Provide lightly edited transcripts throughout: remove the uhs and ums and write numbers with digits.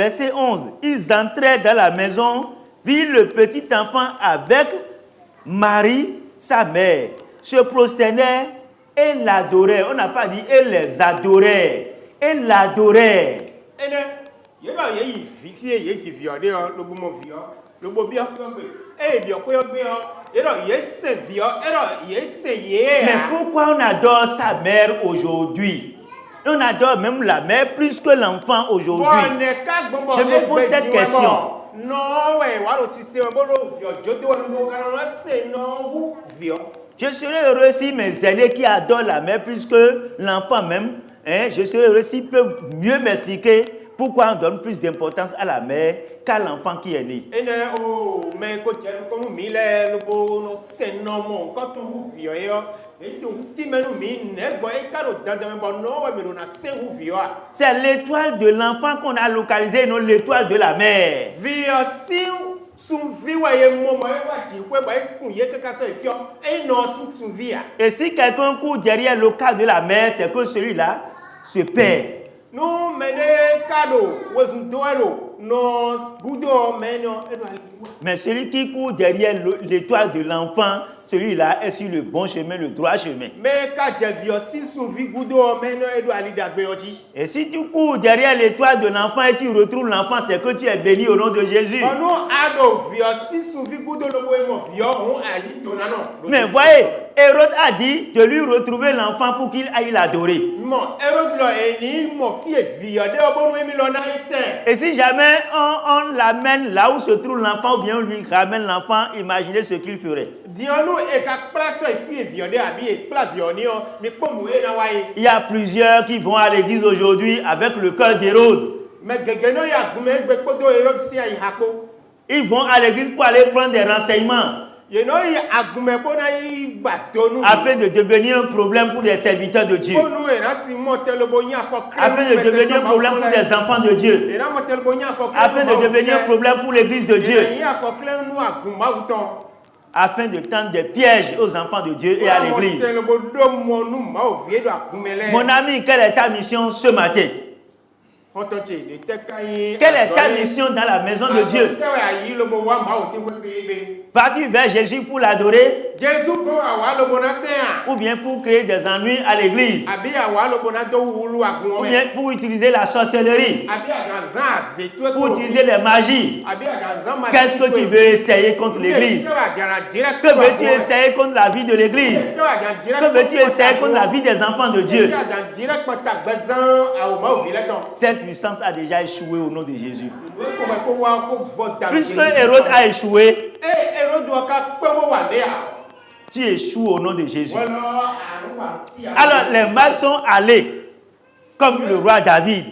verset 11. Ils entrèrent dans la maison, virent le petit enfant avec Marie, sa mère, se prosternèrent et l'adoraient. On n'a pas dit et les adoraient. Et l'adoraient. Mais pourquoi on adore sa mère aujourd'hui? On adore même la mère plus que l'enfant aujourd'hui. Je me pose cette question. Je serais heureux si mes aînés qui adorent la mère plus que l'enfant même, je serais heureux s'ils peuvent mieux m'expliquer pourquoi on donne plus d'importance à la mère qu'à l'enfant qui est né. C'est l'étoile de l'enfant qu'on a localisé, non l'étoile de la mère. Et si quelqu'un court derrière le cas de la mère, c'est que celui-là se perd. Mais celui qui court derrière l'étoile de l'enfant, celui-là est sur le bon chemin, le droit chemin. Et si tu cours derrière l'étoile de l'enfant et tu retrouves l'enfant, c'est que tu es béni au nom de Jésus. Mais voyez, Hérode a dit de lui retrouver l'enfant pour qu'il aille l'adorer. Et si jamais on l'amène là où se trouve l'enfant ou bien on lui ramène l'enfant, imaginez ce qu'il ferait. Il y a plusieurs qui vont à l'église aujourd'hui avec le cœur d'Hérode. Ils vont à l'église pour aller prendre des renseignements afin de devenir un problème pour les serviteurs de Dieu, afin de devenir un problème pour les enfants de Dieu, afin de devenir un problème pour l'église de Dieu, afin de tendre des pièges aux enfants de Dieu et à l'église. Mon ami, quelle est ta mission ce matin? Quelle est ta mission dans la maison de Dieu? Vas-tu vers Jésus pour l'adorer? Ou bien pour créer des ennuis à l'église? Ou bien pour utiliser la sorcellerie? Pour utiliser les magies? Qu'est-ce que tu veux essayer contre l'église? Que veux-tu essayer contre la vie de l'église? Que veux-tu essayer contre la vie des enfants de Dieu? Cette puissance a déjà échoué au nom de Jésus. Puisque Hérode a échoué, tu échoues au nom de Jésus. Alors les mages sont allés comme le roi David.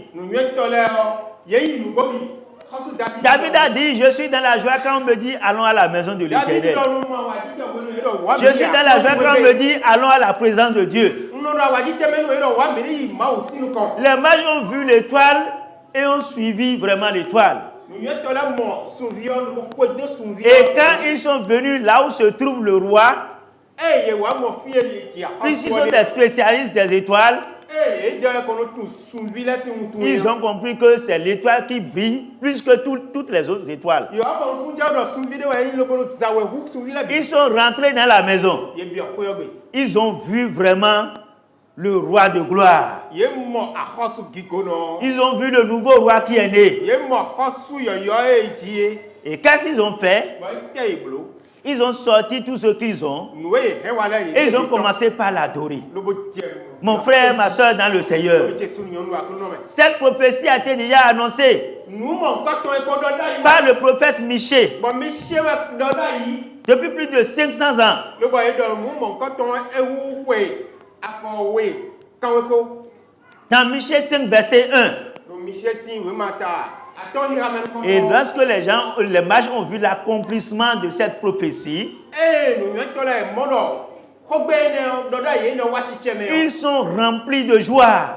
David a dit, je suis dans la joie quand on me dit allons à la maison de l'Éternel. Je suis dans la joie quand on me dit allons à la présence de Dieu. Les mages ont vu l'étoile et ont suivi vraiment l'étoile. Et quand ils sont venus là où se trouve le roi, puisqu'ils sont des spécialistes des étoiles, ils ont compris que c'est l'étoile qui brille plus que toutes les autres étoiles. Ils sont rentrés dans la maison. Ils ont vu vraiment le roi de gloire. Ils ont vu le nouveau roi qui est né. Et qu'est-ce qu'ils ont fait? Ils ont sorti tout ce qu'ils ont et ils ont commencé par l'adorer. Mon frère, ma soeur dans le Seigneur, cette prophétie a été déjà annoncée par le prophète Michée depuis plus de 500 ans. Dans Michée 5, verset 1. Et lorsque les mages ont vu l'accomplissement de cette prophétie, ils sont remplis de joie.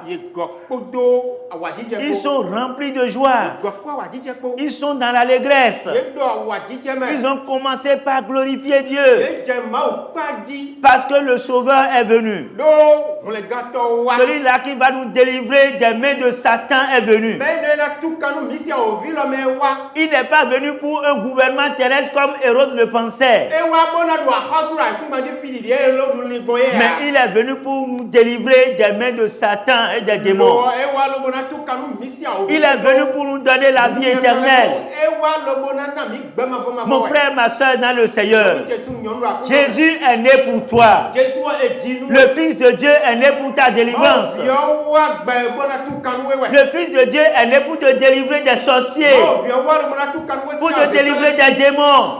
Ils sont remplis de joie. Ils sont dans l'allégresse. Ils ont commencé par glorifier Dieu. Parce que le Sauveur est venu. Celui-là qui va nous délivrer des mains de Satan est venu. Il n'est pas venu pour un gouvernement terrestre comme Hérode le pensait. Mais il est venu pour nous délivrer des mains de Satan et des démons. Il est venu pour nous donner la vie éternelle. Mon frère, ma soeur dans le Seigneur, Jésus est né pour toi. Le Fils de Dieu est né pour ta délivrance. Le Fils de Dieu est né pour te délivrer des sorciers, pour te délivrer des démons,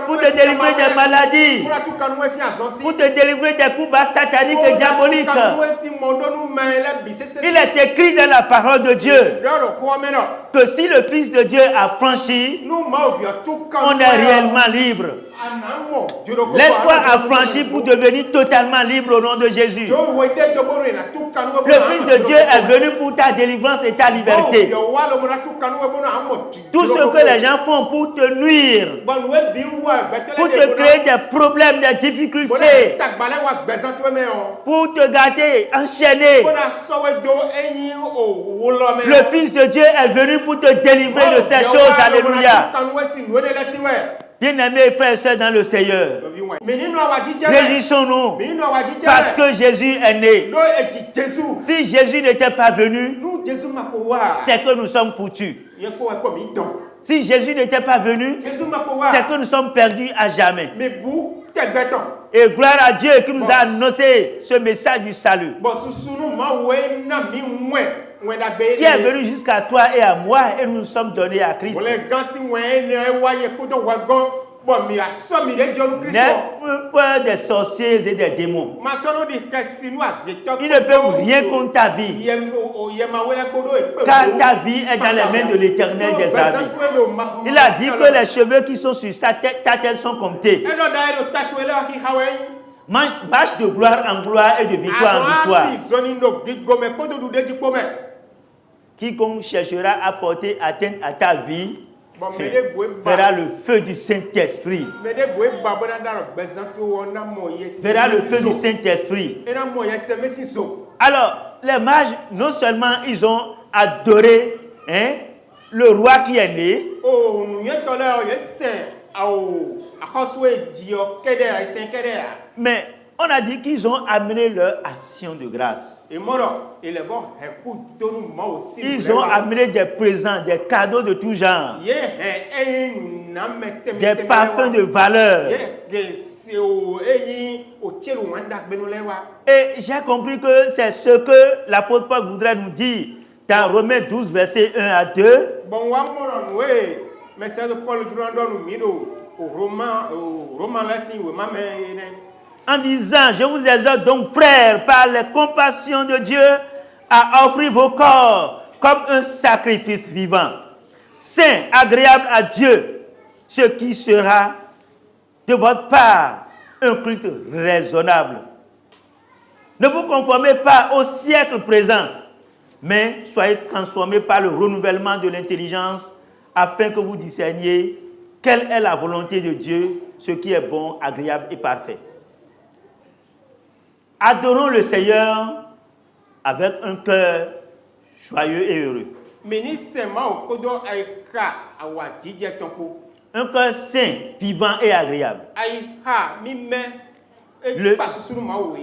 pour te délivrer des maladies, pour te délivrer des coups bas sataniques et diaboliques. Il est écrit dans la parole de Dieu que si le Fils de Dieu a franchi, on est réellement libre. L'espoir a franchi pour devenir totalement libre au nom de Jésus. Le Fils de Dieu est venu pour ta délivrance et ta liberté. Tout ce que les gens font pour te nuire, pour te créer des problèmes, des difficultés, pour te garder enchaîné, le Fils de Dieu est venu pour te délivrer de ces choses. Alléluia. Bien-aimés frères et sœurs dans le Seigneur, réjouissons-nous parce que Jésus est né. Si Jésus n'était pas venu, c'est que nous sommes foutus. Si Jésus n'était pas venu, c'est que nous sommes perdus à jamais. Et gloire à Dieu qui nous a annoncé ce message du salut, qui est venu jusqu'à toi et à moi, et nous nous sommes donnés à Christ. N'aie peur des sorciers et des démons. Ils ne peuvent rien contre ta vie, car ta vie est dans les mains de l'Éternel des armées. Il a dit que les cheveux qui sont sur ta tête sont comptés. Marche de gloire en gloire et de victoire en victoire. Quiconque cherchera à porter atteinte à ta vie verra le feu du Saint-Esprit. Verra le feu du Saint-Esprit. Alors, les mages, non seulement ils ont adoré le roi qui est né, mais on a dit qu'ils ont amené leur action de grâce. Ils ont amené des présents, des cadeaux de tout genre, des parfums de valeur. Et j'ai compris que c'est ce que l'apôtre Paul voudrait nous dire dans Romains 12, versets 1 à 2. En disant, je vous exhorte donc, frères, par les compassions de Dieu, à offrir vos corps comme un sacrifice vivant, saint, agréable à Dieu, ce qui sera de votre part un culte raisonnable. Ne vous conformez pas au siècle présent, mais soyez transformés par le renouvellement de l'intelligence, afin que vous discerniez quelle est la volonté de Dieu, ce qui est bon, agréable et parfait. Adorons le Seigneur avec un cœur joyeux et heureux. Un cœur saint, vivant et agréable.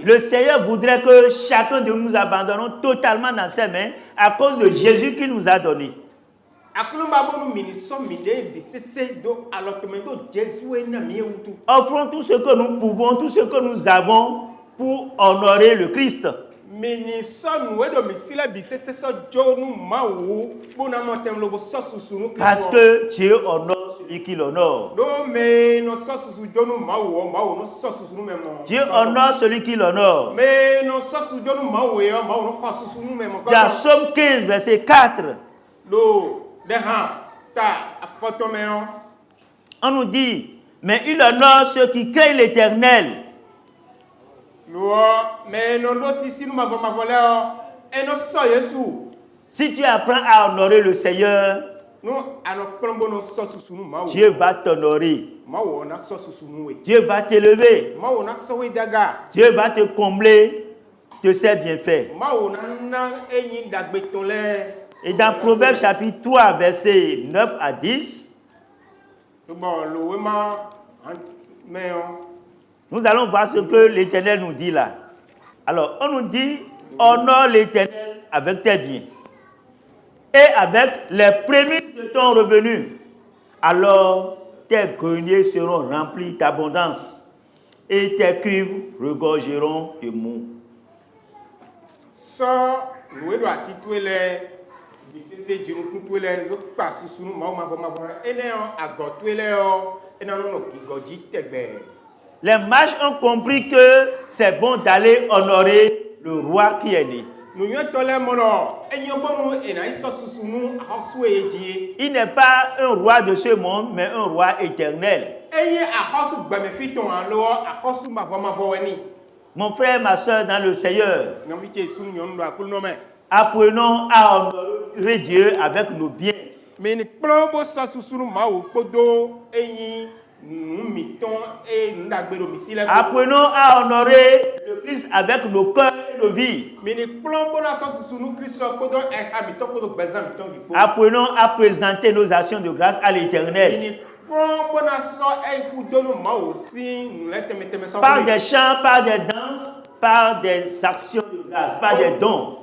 Le Seigneur voudrait que chacun de nous abandonnons totalement dans ses mains à cause de Jésus qu'il nous a donné. Offrons tout ce que nous pouvons, tout ce que nous avons pour honorer le Christ. Parce que Dieu honore celui qui l'honore. Dieu honore celui qui l'honore. Dans Somme 15, verset 4, on nous dit, mais il honore ceux qui craignent l'Éternel. Si tu apprends à honorer le Seigneur, Dieu va t'honorer. Dieu va t'élever. Dieu va te combler. de ses bienfaits. Et dans Proverbes chapitre 3, versets 9 à 10, nous allons voir ce que l'Éternel nous dit là. Alors, on nous dit, honore l'Éternel avec tes biens et avec les prémices de ton revenu. Alors, tes greniers seront remplis d'abondance et tes cuves regorgeront de mou. Les mages ont compris que c'est bon d'aller honorer le roi qui est né. Il n'est pas un roi de ce monde, mais un roi éternel. Mon frère, ma soeur dans le Seigneur, apprenons à honorer Dieu avec nos biens. Apprenons à honorer le Christ avec nos cœurs et nos vies. Apprenons à présenter nos actions de grâce à l'Éternel. Par des chants, par des danses, par des actions de grâce, par des dons.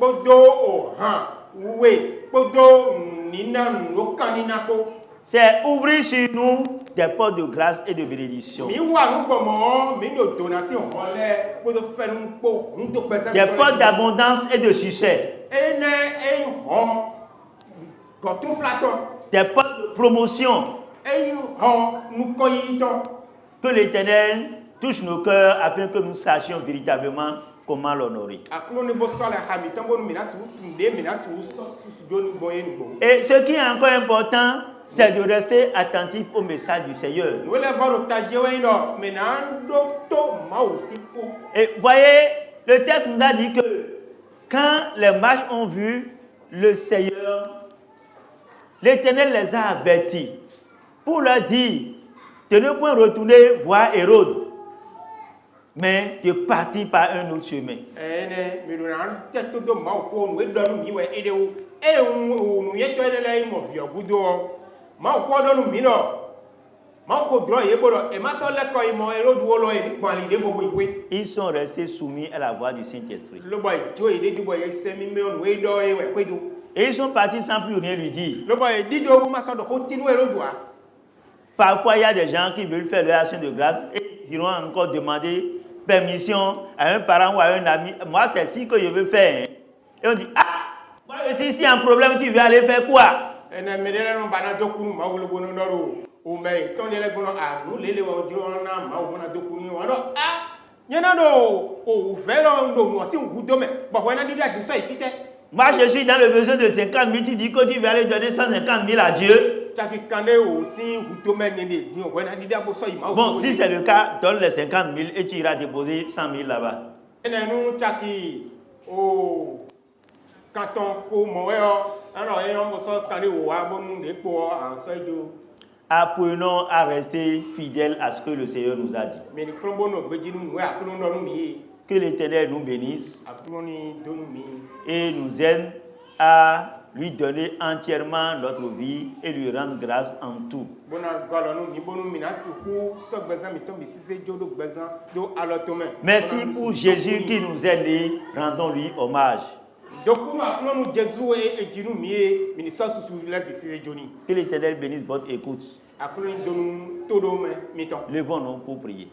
C'est ouvrir sur nous des portes de grâce et de bénédiction. Des portes d'abondance et de succès. Des portes de promotion. Que l'Éternel touche nos cœurs afin que nous sachions véritablement comment l'honorer. Et ce qui est encore important, c'est de rester attentif au message du Seigneur. Et voyez, le texte nous a dit que quand les mages ont vu le Seigneur, l'Éternel les a avertis pour leur dire de ne point retourner voir Hérode, mais de partir par un autre chemin. Ils sont restés soumis à la voix du Saint-Esprit. Et ils sont partis sans plus rien lui dire. Parfois, il y a des gens qui veulent faire leur action de grâce et ils vont encore demander permission à un parent ou à un ami. Moi, c'est ci que je veux faire. Et on dit, ah, moi, si c'est un problème, tu veux aller faire quoi? Moi, je suis dans le besoin de 50 000. Tu dis que tu vas aller donner 150 000 à Dieu. Bon, si c'est le cas, donne les 50 000 et tu iras déposer 100 000 là-bas. Apprenons à rester fidèles à ce que le Seigneur nous a dit. Que l'Éternel nous bénisse et nous aide à lui donner entièrement notre vie et lui rendre grâce en tout. Merci pour Jésus qui nous a aidés, rendons-lui hommage. Que l'Éternel bénisse votre écoute. Levons-nous pour prier.